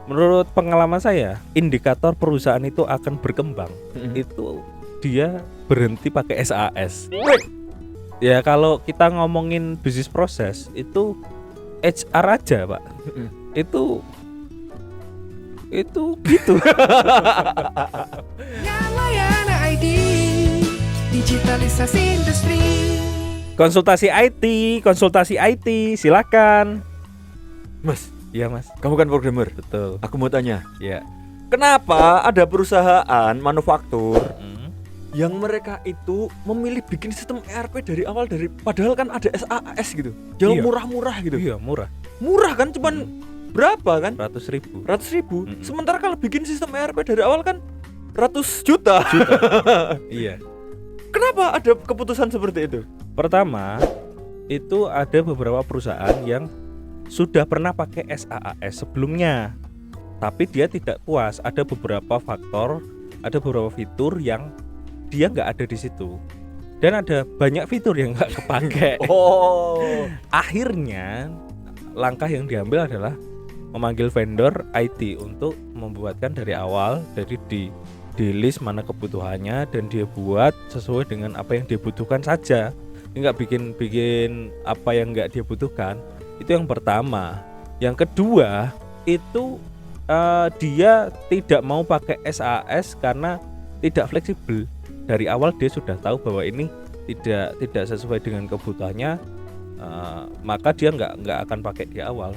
menurut pengalaman saya, indikator perusahaan itu akan berkembang itu dia berhenti pakai SAS. Ya kalau kita ngomongin bisnis proses itu HR aja, Pak. Itu gitu. Layanan IT, digitalisasi industri. Konsultasi IT, silakan. Mas, Iya, Mas. kamu kan programmer. Betul. Aku mau tanya, Ya. kenapa ada perusahaan manufaktur yang mereka itu memilih bikin sistem ERP dari awal padahal kan ada SAS gitu. Yang Iya. murah-murah gitu. Iya, murah. Murah kan cuman berapa kan? 100.000. 100.000. Sementara kalau bikin sistem ERP dari awal kan ratus juta. Iya. Kenapa ada keputusan seperti itu? Pertama, itu ada beberapa perusahaan yang sudah pernah pakai SaaS sebelumnya. Tapi dia tidak puas, ada beberapa faktor, ada beberapa fitur yang dia nggak ada di situ. Dan ada banyak fitur yang nggak kepake. Oh. Akhirnya langkah yang diambil adalah memanggil vendor IT untuk membuatkan dari awal, jadi di list mana kebutuhannya dan dia buat sesuai dengan apa yang dia butuhkan saja. Nggak bikin apa yang nggak dia butuhkan. Itu yang pertama. Yang kedua itu dia tidak mau pakai SAS karena tidak fleksibel. Dari awal dia sudah tahu bahwa ini tidak sesuai dengan kebutuhannya, maka dia nggak akan pakai di awal.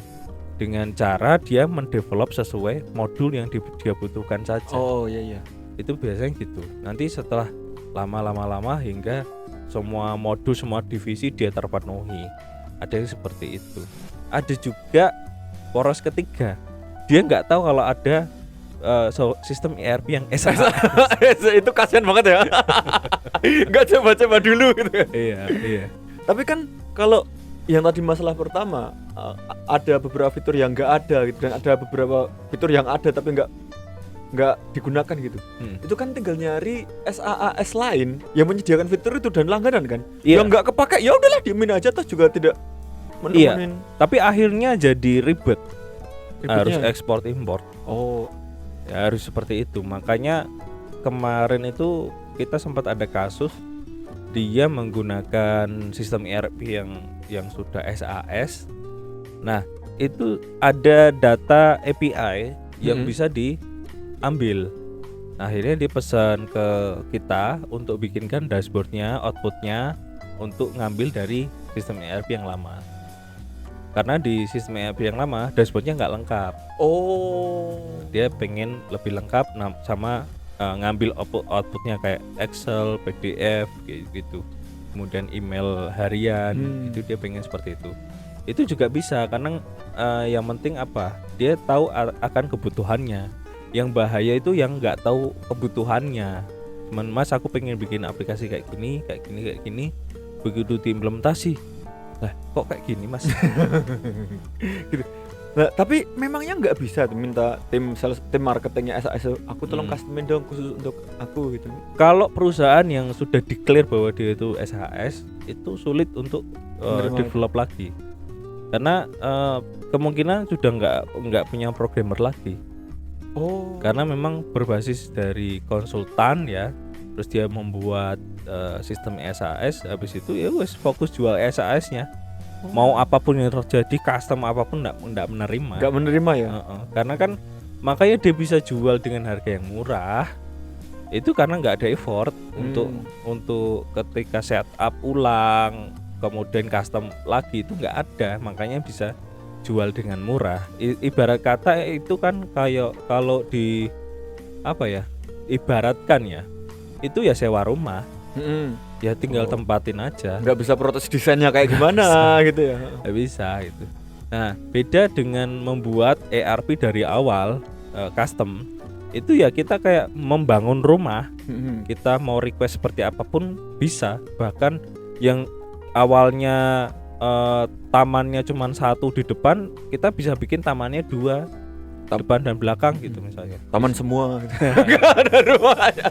Dengan cara dia mendevelop sesuai modul yang dia butuhkan saja. Oh iya. Itu biasanya gitu. Nanti setelah lama hingga semua modul, semua divisi dia terpenuhi. Ada yang seperti itu. Ada juga poros ketiga. Dia nggak tahu kalau ada sistem ERP yang SAS. Itu kasihan banget ya. Nggak coba-coba dulu gitu. Iya. Tapi kan kalau yang tadi masalah pertama, ada beberapa fitur yang nggak ada gitu, dan ada beberapa fitur yang ada tapi nggak digunakan gitu. Itu kan tinggal nyari SaaS lain yang menyediakan fitur itu dan langganan kan. Iya. Yang nggak kepake ya udahlah diemin aja, toh juga tidak menemuin. Tapi akhirnya jadi ribet. Ribetnya. Harus ekspor impor. Oh. Ya harus seperti itu. Makanya kemarin itu kita sempat ada kasus dia menggunakan sistem ERP yang sudah SAS. Nah, itu ada data API yang bisa diambil. Nah, akhirnya dia pesan ke kita untuk bikinkan dashboardnya, outputnya untuk ngambil dari sistem ERP yang lama. Karena di sistem ERP yang lama dashboardnya nggak lengkap. Oh. Dia pengen lebih lengkap sama ngambil outputnya kayak Excel, PDF gitu. Kemudian email harian, itu dia pengen seperti itu. Itu juga bisa karena yang penting apa? Dia tahu akan kebutuhannya. Yang bahaya itu yang nggak tahu kebutuhannya. Cuman Mas aku pengen bikin aplikasi kayak gini. Begitu diimplementasi, lah kok kayak gini Mas? Gitu. Nah, tapi memangnya nggak bisa minta tim marketingnya SAS, aku tolong customin dong khusus untuk aku gitu. Kalau perusahaan yang sudah declare bahwa dia itu SAS, itu sulit untuk develop lagi. Karena kemungkinan sudah nggak punya programmer lagi. Oh. Karena memang berbasis dari konsultan ya. Terus dia membuat sistem SAS, habis itu ya wes fokus jual SAS-nya. Mau apapun yang terjadi, custom apapun enggak menerima. Enggak menerima ya? Karena kan makanya dia bisa jual dengan harga yang murah. Itu karena enggak ada effort untuk ketika setup ulang, kemudian custom lagi itu enggak ada, makanya bisa jual dengan murah. Ibarat kata itu kan kayak kalau di apa ya? Ibaratkan ya. Itu ya sewa rumah. Ya tinggal tempatin aja. Nggak bisa protes desainnya kayak gimana gitu ya. Nggak bisa gitu. Nah beda dengan membuat ERP dari awal custom. Itu ya kita kayak membangun rumah. Kita mau request seperti apapun bisa. Bahkan yang awalnya tamannya cuma satu di depan, kita bisa bikin tamannya dua, depan dan belakang gitu misalnya. Taman semua gitu. Nggak ada rumahnya.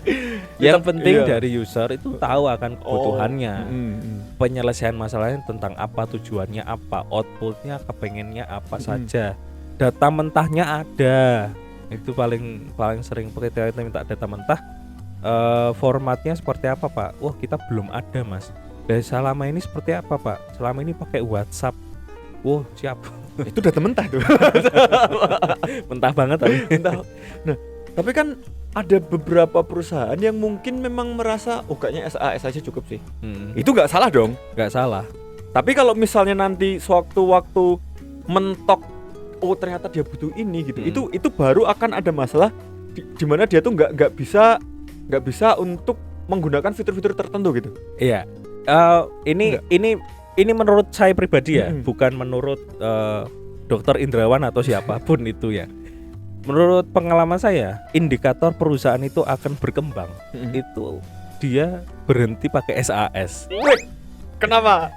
Yang penting dari user itu tahu akan kebutuhannya. Penyelesaian masalahnya tentang apa, tujuannya apa, outputnya kepengennya apa saja. data mentahnya ada. Itu paling sering kita minta data mentah. Formatnya seperti apa Pak? Wah kita belum ada Mas. Dan selama ini seperti apa Pak? Selama ini pakai WhatsApp. Wah siap. Itu data mentah tuh. Mentah banget tapi. Mentah. Nah, tapi kan ada beberapa perusahaan yang mungkin memang merasa kayaknya SAS aja cukup sih. Itu nggak salah dong. Nggak salah. Tapi kalau misalnya nanti sewaktu-waktu mentok, ternyata dia butuh ini gitu, itu baru akan ada masalah di mana dia tuh nggak bisa untuk menggunakan fitur-fitur tertentu gitu. Iya. Ini menurut saya pribadi ya, bukan menurut Dokter Indrawan atau siapapun itu ya. Menurut pengalaman saya, indikator perusahaan itu akan berkembang. Itu dia berhenti pakai SAS. Wait, kenapa?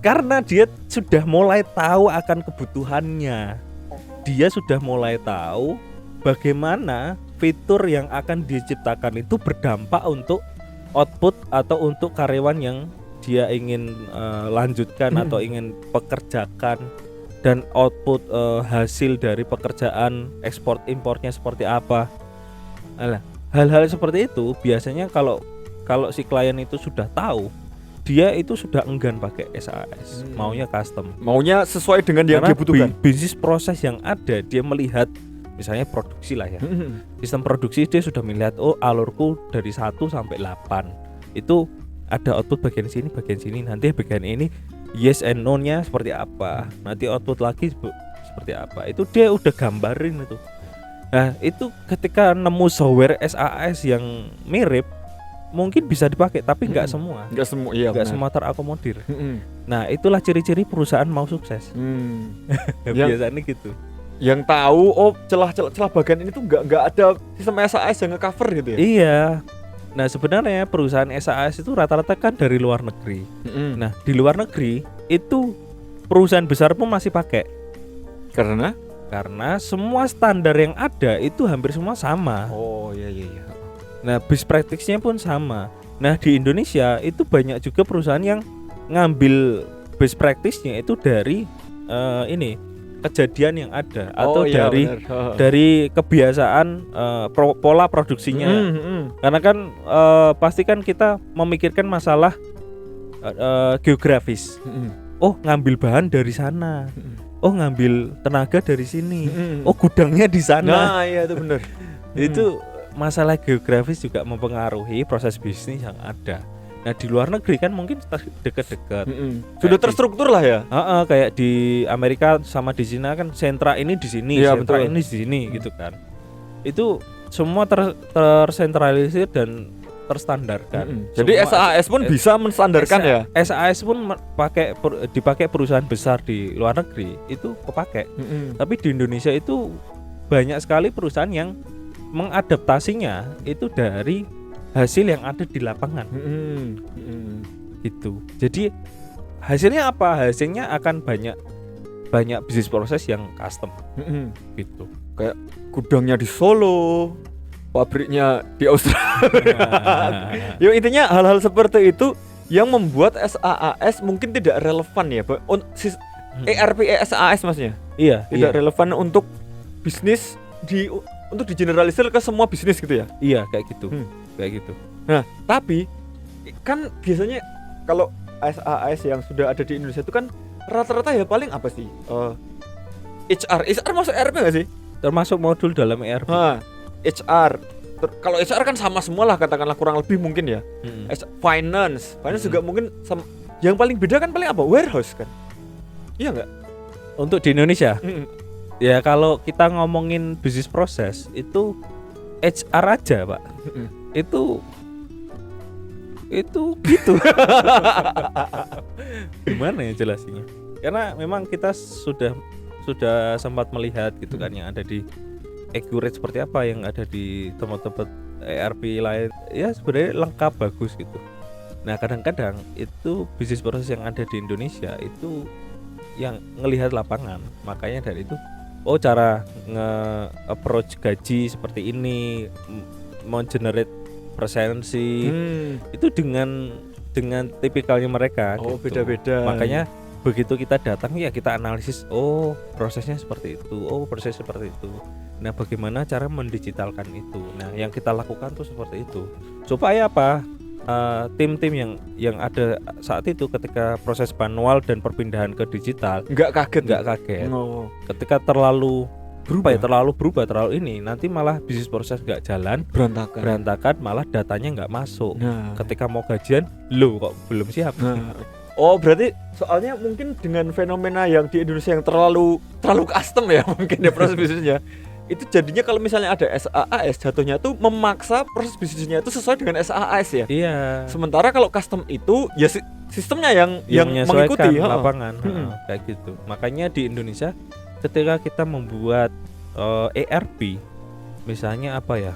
Karena dia sudah mulai tahu akan kebutuhannya. Dia sudah mulai tahu bagaimana fitur yang akan diciptakan itu berdampak untuk output atau untuk karyawan yang dia ingin lanjutkan atau ingin pekerjakan, dan output hasil dari pekerjaan ekspor impornya seperti apa. Hal-hal seperti itu biasanya kalau si klien itu sudah tahu, dia itu sudah enggan pakai SAS, maunya custom, maunya sesuai dengan yang dia butuhkan. Bisnis proses yang ada, dia melihat misalnya produksi lah ya, sistem produksi dia sudah melihat alurku dari 1 sampai 8 itu ada output bagian sini, nanti bagian ini yes and no-nya seperti apa, nanti output lagi seperti apa, itu dia udah gambarin itu. Nah itu ketika nemu software SAS yang mirip mungkin bisa dipakai, tapi nggak semua. Nggak semua terakomodir. Nah itulah ciri-ciri perusahaan mau sukses. Biasanya gitu. Yang tahu celah bagian ini tuh nggak ada sistem SAS yang nge-cover gitu ya. Iya. Nah sebenarnya perusahaan SAS itu rata-rata kan dari luar negeri. Nah di luar negeri itu perusahaan besar pun masih pakai. Karena semua standar yang ada itu hampir semua sama. Oh iya. Nah, best practice-nya pun sama. Nah, di Indonesia itu banyak juga perusahaan yang ngambil best practice-nya itu dari kejadian yang ada atau dari kebiasaan pola produksinya. Karena kan pasti kan kita memikirkan masalah geografis. Ngambil bahan dari sana. Ngambil tenaga dari sini. Gudangnya di sana. Nah, iya itu benar. Itu masalah geografis juga mempengaruhi proses bisnis yang ada. Nah di luar negeri kan mungkin dekat-dekat, sudah terstruktur lah ya. Kayak di Amerika sama di Cina kan sentra ini di sini, ya, sentra betul. ini di sini gitu kan. Itu semua tersentralisir dan terstandarkan. Jadi SAS pun bisa menstandarkan ya. SAS pun dipakai perusahaan besar di luar negeri itu kepake. Tapi di Indonesia itu banyak sekali perusahaan yang mengadaptasinya itu dari hasil yang ada di lapangan. Gitu. Jadi hasilnya apa? Hasilnya akan banyak bisnis proses yang custom. Gitu. Kayak gudangnya di Solo, pabriknya di Australia. Ya intinya hal-hal seperti itu yang membuat SAS mungkin tidak relevan ya. ERP SAS maksudnya. Iya. Tidak relevan untuk bisnis untuk digeneralisir ke semua bisnis gitu ya. Iya kayak gitu. Kayak gitu. Nah tapi kan biasanya kalau SAS yang sudah ada di Indonesia itu kan rata-rata ya paling apa sih? HR masuk ERP nggak sih? Termasuk modul dalam ERP. HR. Kalau HR kan sama semua lah katakanlah kurang lebih mungkin ya. Finance juga mungkin sama. Yang paling beda kan paling apa? Warehouse kan. Iya nggak? Untuk di Indonesia. Ya kalau kita ngomongin bisnis proses itu HR aja Pak. Itu gitu. Gimana ya jelasinnya? Karena memang kita sudah sempat melihat gitu kan yang ada di Accurate seperti apa, yang ada di tempat-tempat ERP lain. Ya sebenarnya lengkap, bagus gitu. Nah kadang-kadang itu bisnis proses yang ada di Indonesia itu yang ngelihat lapangan. Makanya dari itu cara nge-approach gaji seperti ini, mau generate presensi itu dengan tipikalnya mereka. Oh gitu. beda-beda. Makanya begitu kita datang ya kita analisis, oh prosesnya seperti itu, oh proses seperti itu. Nah bagaimana cara mendigitalkan itu? Nah yang kita lakukan tuh seperti itu supaya apa? Tim-tim yang ada saat itu ketika proses manual dan perpindahan ke digital nggak kaget. Ketika terlalu berubah terlalu ini, nanti malah bisnis proses nggak jalan, berantakan, malah datanya nggak masuk. Nah. Ketika mau gajian, lo kok belum siap. Nah. Oh berarti soalnya mungkin dengan fenomena yang di Indonesia yang terlalu custom ya mungkin ya proses bisnisnya. Itu jadinya kalau misalnya ada SaaS jatuhnya tuh memaksa proses bisnisnya itu sesuai dengan SaaS ya. Iya. Sementara kalau custom itu ya sistemnya yang menyesuaikan mengikuti lapangan, kayak gitu. Makanya di Indonesia ketika kita membuat ERP, misalnya apa ya,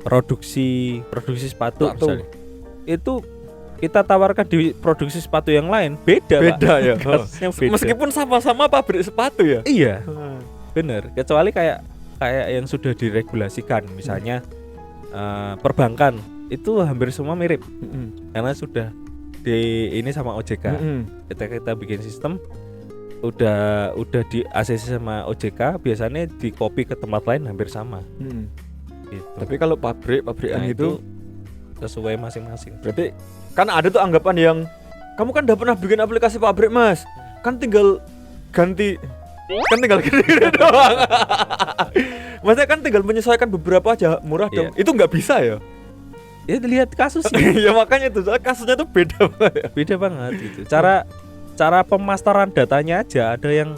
produksi sepatu misalnya, itu kita tawarkan di produksi sepatu yang lain beda ya. Beda. Meskipun sama-sama pabrik sepatu ya. Iya. Bener, kecuali kayak yang sudah diregulasikan, misalnya perbankan itu hampir semua mirip, karena sudah ini sama OJK. Ketika kita bikin sistem, udah di ACC sama OJK, biasanya di copy ke tempat lain hampir sama. Gitu. Tapi kalau pabrikan itu sesuai masing-masing. Berarti kan ada tuh anggapan yang kamu kan udah pernah bikin aplikasi pabrik mas, kan tinggal gini doang. Maksudnya kan tinggal menyesuaikan beberapa aja, murah dong. Itu nggak bisa ya? Ya lihat kasusnya. Ya makanya itu, kasusnya tuh beda banget. Beda banget gitu. Cara pemasteran datanya aja ada yang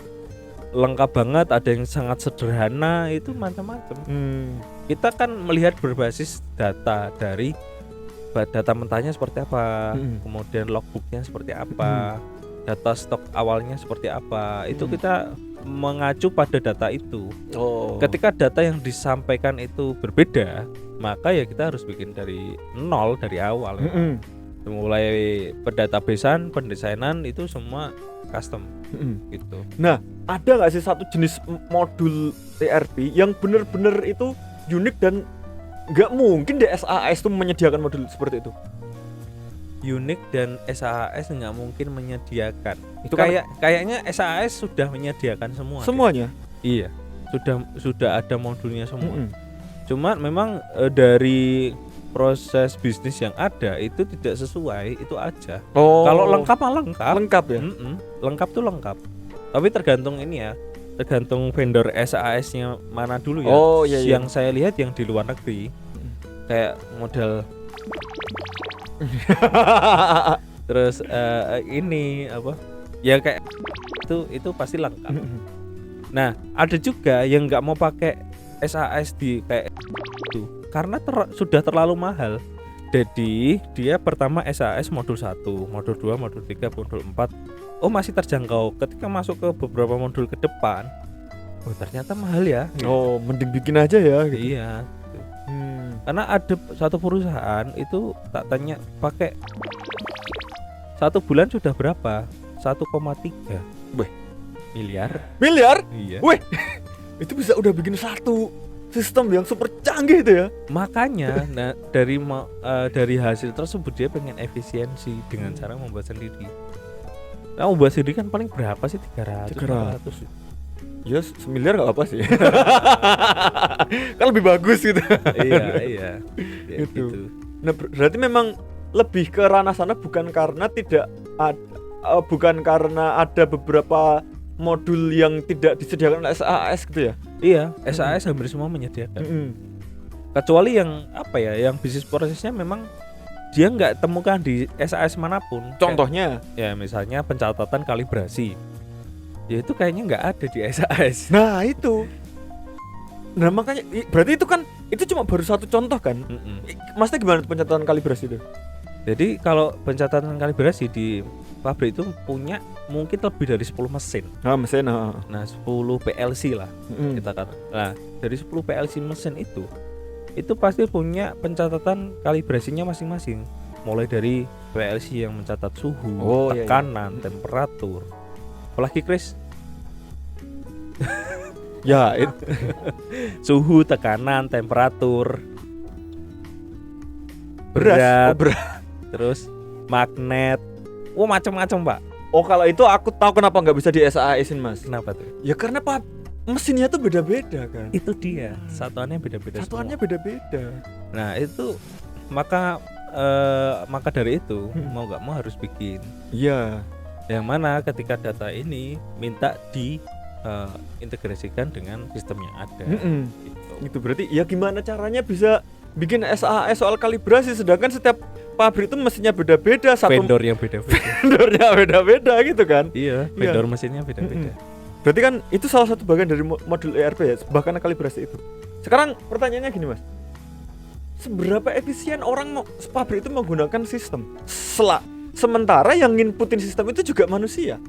lengkap banget, ada yang sangat sederhana, itu macam-macam. Kita kan melihat berbasis data dari data mentahnya seperti apa, kemudian logbooknya seperti apa, data stok awalnya seperti apa, itu kita mengacu pada data itu. Ketika data yang disampaikan itu berbeda, maka ya kita harus bikin dari nol, dari awal. Mulai pendatabasean, pendesainan itu semua custom gitu. Nah, ada nggak sih satu jenis modul ERP yang benar-benar itu unik dan nggak mungkin deh SaaS itu menyediakan modul seperti itu? Unik dan SaaS nggak mungkin menyediakan. Itu kan kayaknya SaaS sudah menyediakan semuanya. Iya, sudah ada modulnya semua. Cuma memang dari proses bisnis yang ada itu tidak sesuai, itu aja. Kalau lengkap mah lengkap ya. Lengkap tuh lengkap. Tapi tergantung ini ya, tergantung vendor SaaS-nya mana dulu ya. Yang saya lihat yang di luar negeri kayak model terus ini apa ya, kayak itu pasti lengkap. Nah ada juga yang nggak mau pakai SaaS di kayak itu karena sudah terlalu mahal. Jadi dia pertama SaaS modul 1, modul 2, modul 3, modul 4 masih terjangkau. Ketika masuk ke beberapa modul ke depan, ternyata mahal ya gitu. Mending bikin aja ya gitu. Iya gitu. Karena ada satu perusahaan itu tak tanya pakai 1 bulan sudah berapa? 1,3 miliar. Iya. Weh, itu bisa udah bikin satu sistem yang super canggih itu ya. Makanya dari hasil tersebut dia pengen efisiensi dengan cara membuat sendiri. Nah, membuat sendiri kan paling berapa sih? 300. Ya, semiliar gak apa sih. Kan lebih bagus gitu. Iya. Ya, gitu. Nah, berarti memang lebih ke ranah sana bukan karena bukan karena ada beberapa modul yang tidak disediakan oleh SaaS gitu ya. Iya, SaaS hampir semua menyediakan. Kecuali yang apa ya, yang bisnis prosesnya memang dia nggak temukan di SaaS manapun. Contohnya? Ya misalnya pencatatan kalibrasi. Ya itu kayaknya nggak ada di SaaS. Nah itu. Nah makanya berarti itu cuma baru satu contoh kan? Maksudnya gimana pencatatan kalibrasi itu? Jadi kalau pencatatan kalibrasi di pabrik itu punya mungkin lebih dari 10 mesin. Mesin. Nah 10 PLC lah kita kata. Nah dari 10 PLC mesin itu pasti punya pencatatan kalibrasinya masing-masing. Mulai dari PLC yang mencatat suhu, tekanan, temperatur. Apalagi Chris? Ya itu suhu, tekanan, temperatur, berat. Terus magnet, macam-macam Pak. Oh kalau itu aku tahu kenapa nggak bisa di SAA-in Mas. Kenapa tuh? Ya karena mesinnya tuh beda-beda kan. Itu dia, satuannya beda-beda. Satuannya semua. beda-beda. Nah itu maka dari itu mau nggak mau harus bikin. Iya. Yang mana ketika data ini minta di integrasikan dengan sistem yang ada. Gitu. Itu berarti ya gimana caranya bisa bikin SAA soal kalibrasi sedangkan setiap pabrik itu mesinnya beda-beda, satu Vendor yang beda-beda. vendornya beda-beda gitu kan. Iya, vendor mesinnya beda-beda. Berarti kan itu salah satu bagian dari modul ERP ya, bahkan kalibrasi itu. Sekarang pertanyaannya gini Mas, seberapa efisien orang pabrik itu menggunakan sistem sementara yang nginputin sistem itu juga manusia?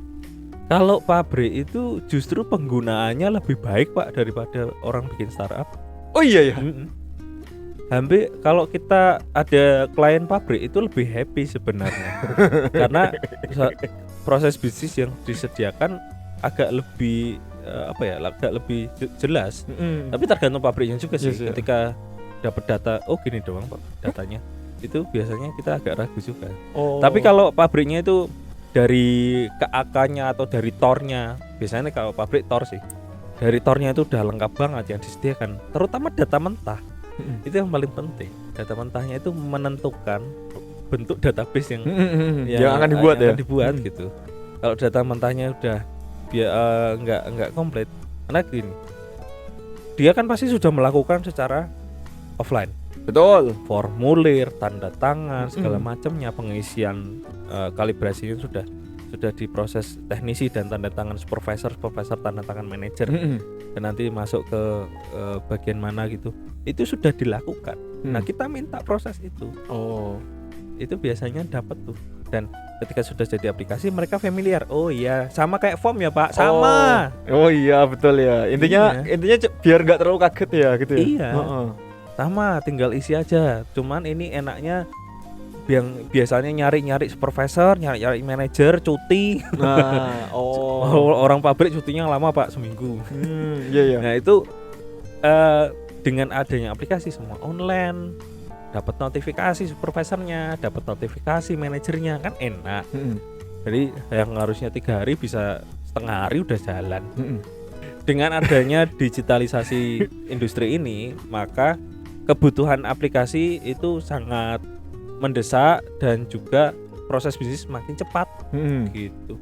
Kalau pabrik itu justru penggunaannya lebih baik Pak daripada orang bikin startup. Oh iya ya. Hampir kalau kita ada klien pabrik itu lebih happy sebenarnya. Karena proses bisnis yang disediakan agak lebih agak lebih jelas. Tapi tergantung pabriknya juga sih. Yes, ketika dapat data, oh gini doang Pak datanya. Itu biasanya kita agak ragu juga. Tapi kalau pabriknya itu dari KAK-nya atau dari tornya, biasanya kalau pabrik tor sih. Dari tornya itu udah lengkap banget yang disediakan, terutama data mentah. Itu yang paling penting. Data mentahnya itu menentukan bentuk database yang akan dibuat ya. Dibuat gitu. Kalau data mentahnya udah nggak komplit, karena gini, dia kan pasti sudah melakukan secara offline. Betul. Formulir, tanda tangan, segala macamnya, pengisian kalibrasinya sudah diproses teknisi dan tanda tangan supervisor, tanda tangan manajer, dan nanti masuk ke bagian mana gitu. Itu sudah dilakukan. Nah kita minta proses itu. Itu biasanya dapat tuh. Dan ketika sudah jadi aplikasi mereka familiar. Oh iya, sama kayak form ya Pak, sama. Oh iya betul ya. Intinya biar nggak terlalu kaget ya gitu ya. Iya. Sama, tinggal isi aja. Cuman ini enaknya yang biasanya nyari supervisor, nyari manajer, cuti. Nah, orang pabrik cutinya lama Pak, seminggu. Iya. Nah itu dengan adanya aplikasi semua online, dapat notifikasi supervisornya, dapat notifikasi manajernya, kan enak. Jadi yang harusnya 3 hari bisa setengah hari udah jalan. Dengan adanya digitalisasi industri ini, maka kebutuhan aplikasi itu sangat mendesak dan juga proses bisnis makin cepat gitu.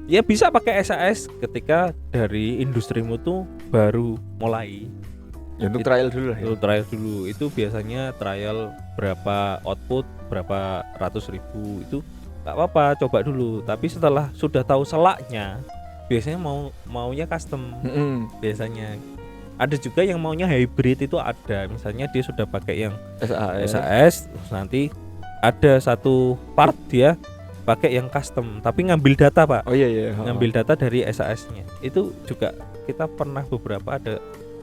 Ya bisa pakai SAS ketika dari industrimu tuh baru mulai. Ya untuk trial dulu lah. Trial dulu. Itu biasanya trial berapa output, berapa ratus ribu, itu nggak apa-apa, coba dulu. Tapi setelah sudah tahu selaknya, biasanya maunya custom. Biasanya ada juga yang maunya hybrid, itu ada. Misalnya dia sudah pakai yang SAS, terus nanti ada satu part dia pakai yang custom tapi ngambil data Pak. Ngambil data dari SAS-nya. Itu juga kita pernah beberapa ada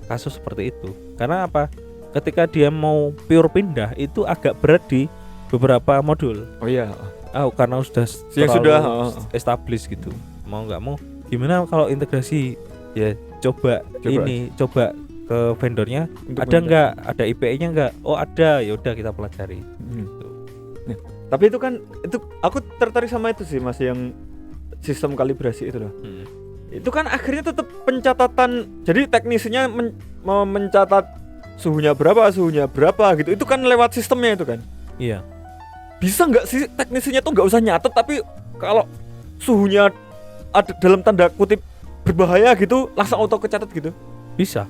kasus seperti itu. Karena apa? Ketika dia mau pure pindah itu agak berat di beberapa modul. Karena sudah established gitu. Mau nggak mau gimana kalau integrasi? Ya coba ke vendornya ada nggak, ada IPE-nya nggak? Oh ada, ya udah kita pelajari. Tapi itu aku tertarik sama itu sih Mas, yang sistem kalibrasi itu loh. Itu kan akhirnya tetap pencatatan. Jadi teknisinya mencatat suhunya berapa gitu. Itu kan lewat sistemnya itu kan. Iya. Bisa nggak sih teknisinya tuh nggak usah nyatet, tapi kalau suhunya ada dalam tanda kutip berbahaya gitu langsung auto kecatat gitu? Bisa.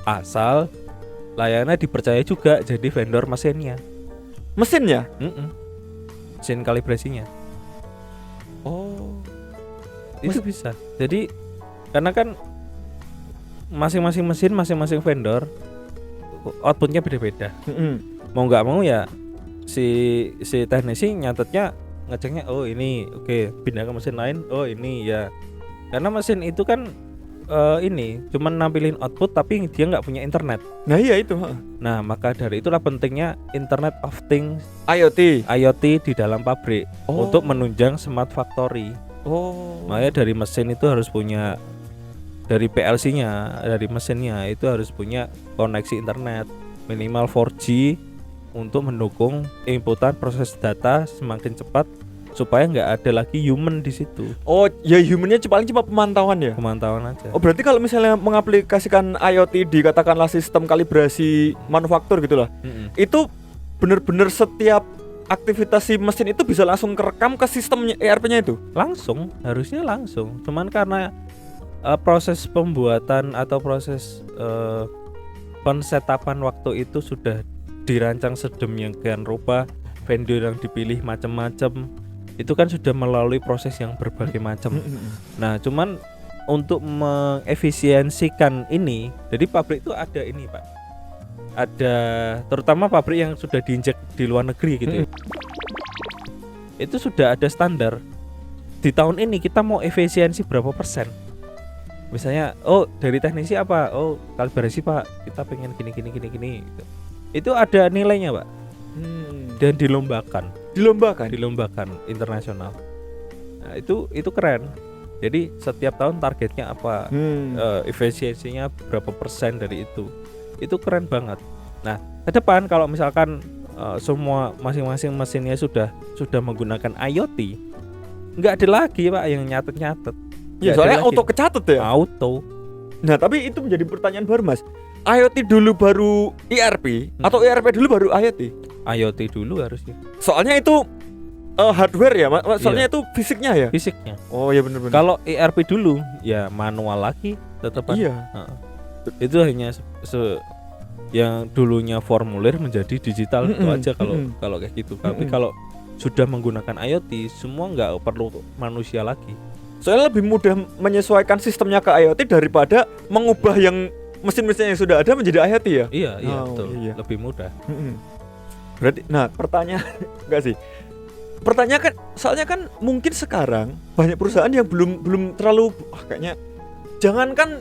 Asal layanannya dipercaya juga jadi vendor mesinnya. Mesinnya? Mesin kalibrasinya. Itu bisa. Jadi karena kan masing-masing mesin, masing-masing vendor outputnya beda-beda. Mau nggak mau ya si teknisi nyatetnya, ngeceknya oh ini oke, pindah ke mesin lain, oh ini ya. Karena mesin itu kan ini cuman nampilin output tapi dia nggak punya internet. Nah iya itu. Nah maka dari itulah pentingnya Internet of Things, IoT di dalam pabrik untuk menunjang smart factory. Makanya dari mesin itu harus punya, dari PLC-nya, dari mesinnya itu harus punya koneksi internet minimal 4G untuk mendukung inputan proses data semakin cepat supaya nggak ada lagi human di situ, Oh, ya humannya paling cuma pemantauan ya. pemantauan aja. Oh, berarti kalau misalnya mengaplikasikan IoT di katakanlah sistem kalibrasi manufaktur gitulah. Itu benar-benar setiap aktivitas si mesin itu bisa langsung kerekam ke sistemnya ERP-nya itu. Langsung, harusnya langsung. Cuman karena proses pembuatan atau proses pensetapan waktu itu sudah dirancang sedemikian rupa, vendor yang dipilih macam-macam, itu kan sudah melalui proses yang berbagai macam. Nah, cuman untuk mengefisiensikan ini, jadi pabrik itu ada ini, Pak. Ada terutama pabrik yang sudah diinjek di luar negeri gitu ya. Itu sudah ada standar. Di tahun ini kita mau efisiensi berapa persen? Misalnya, oh dari teknisi apa? Oh kalibrasi Pak, kita pengen gini gitu. Itu ada nilainya, Pak. Dan dilombakan internasional. Nah, itu keren. Jadi setiap tahun targetnya apa, efisiensinya berapa persen dari itu keren banget. Nah, ke depan kalau misalkan semua masing-masing mesinnya sudah menggunakan IoT, nggak ada lagi Pak yang nyatet. Ya soalnya auto kecatet ya. Auto. Nah tapi itu menjadi pertanyaan baru Mas. IoT dulu baru ERP atau ERP dulu baru IoT? IoT dulu harusnya. Soalnya itu hardware ya, soalnya itu fisiknya ya. Fisiknya. Oh ya benar-benar. Kalau ERP dulu ya manual lagi tetap. Iya. Itu hanya yang dulunya formulir menjadi digital itu aja kalau kayak gitu. Tapi kalau sudah menggunakan IoT, semua nggak perlu manusia lagi. Soalnya lebih mudah menyesuaikan sistemnya ke IoT daripada mengubah yang mesin-mesin yang sudah ada menjadi IoT ya. Iya betul. Iya. Lebih mudah. Berarti, nah pertanyaan enggak sih? Pertanyaan kan, soalnya kan mungkin sekarang banyak perusahaan yang belum terlalu kayaknya jangankan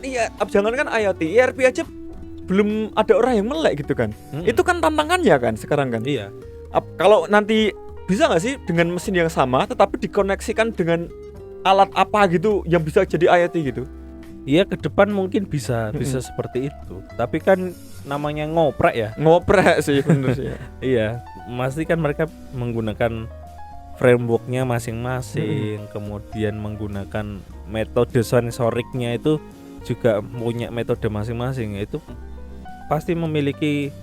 IoT, ERP aja belum ada orang yang melek gitu kan. Itu kan tantangannya kan sekarang kan. Iya. Kalau nanti bisa nggak sih dengan mesin yang sama tetapi dikoneksikan dengan alat apa gitu yang bisa jadi IoT gitu? Iya, ke depan mungkin bisa seperti itu. Tapi kan namanya ngoprek ya. Ngoprek sih bener sih. Iya, pasti kan mereka menggunakan frameworknya masing-masing, kemudian menggunakan metode sensoriknya itu juga punya metode masing-masing. Itu pasti memiliki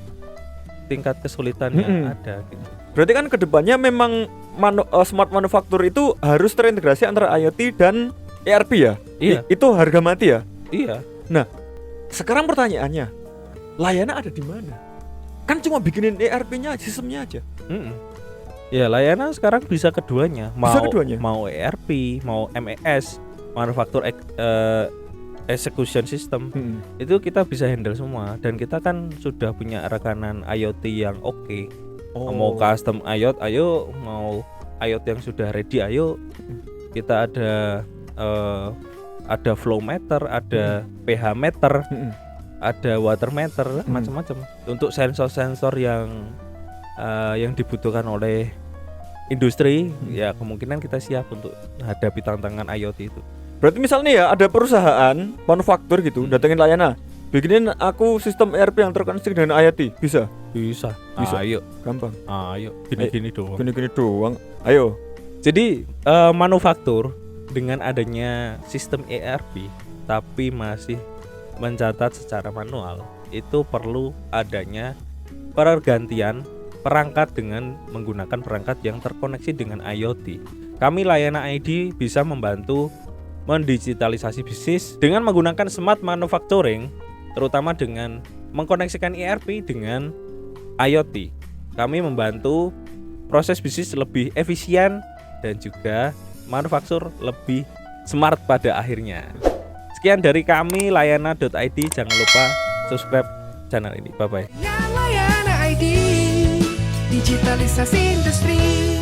tingkat kesulitan yang ada gitu. Berarti kan kedepannya memang smart manufaktur itu harus terintegrasi antara IoT dan ERP ya? Iya. Itu harga mati ya? Iya. Nah, sekarang pertanyaannya, layanan ada di mana? Kan cuma bikinin ERP-nya, sistemnya aja. Ya, layanan sekarang bisa keduanya. Mau ERP, mau MES, manufaktur execution system. Itu kita bisa handle semua. Dan kita kan sudah punya rekanan IoT yang oke. Mau custom IoT, ayo. Mau IoT yang sudah ready, ayo. Kita ada flow meter, ada pH meter, ada water meter, macam-macam. Untuk sensor-sensor yang dibutuhkan oleh industri, ya kemungkinan kita siap untuk menghadapi tantangan IoT itu. Berarti misalnya ya ada perusahaan manufaktur gitu, datengin layanan, bikinin aku sistem ERP yang terkoneksi dengan IoT, bisa? Bisa. Ayo, gampang. Ayo, gini-gini doang. Gini-gini doang. Ayo. Jadi manufaktur dengan adanya sistem ERP tapi masih mencatat secara manual, itu perlu adanya pergantian perangkat dengan menggunakan perangkat yang terkoneksi dengan IoT. Kami layanan ID bisa membantu mendigitalisasi bisnis dengan menggunakan smart manufacturing, terutama dengan mengkoneksikan ERP dengan IoT. Kami membantu proses bisnis lebih efisien dan juga manufaktur lebih smart pada akhirnya. Sekian dari kami Layana.id. Jangan lupa subscribe channel ini. Bye bye. Layana ID, digitalisasi industri.